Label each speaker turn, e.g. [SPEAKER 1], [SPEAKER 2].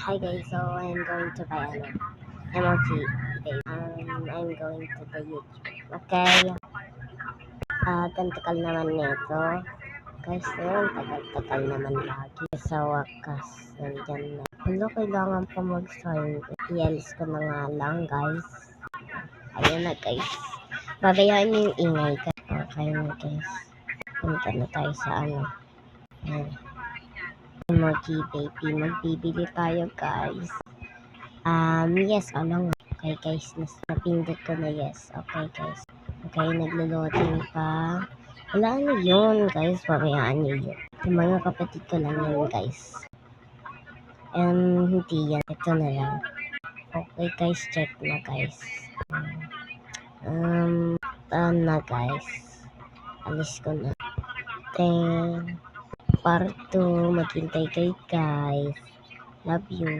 [SPEAKER 1] Hi guys, so I'm going to buy emoji today. I'm going to the YouTube. Okay. Tantakal naman nito. Guys, yun, tagal-tagal naman lagi. Sa wakas, nandyan na. Hello, kailangan pa mag-sign. I-alis ko na nga lang, guys. Ayun na, guys. Babayaan niyo yung ingay. Okay na, guys. Punta na tayo sa Ayan. Emoji baby. Magbibili tayo, guys. Yes, nga. Okay, guys. Napindot ko na yes. Okay, guys. Okay, naglo-loading pa. Wala yun, guys. Pabayaan nyo yun. Yung mga kapatid ko lang yun, guys. Hindi yan. Ito na lang. Okay, guys. Check na, guys. Na, guys. Alis ko na. Then, part 2. Maghintay kayo, guys. Love you.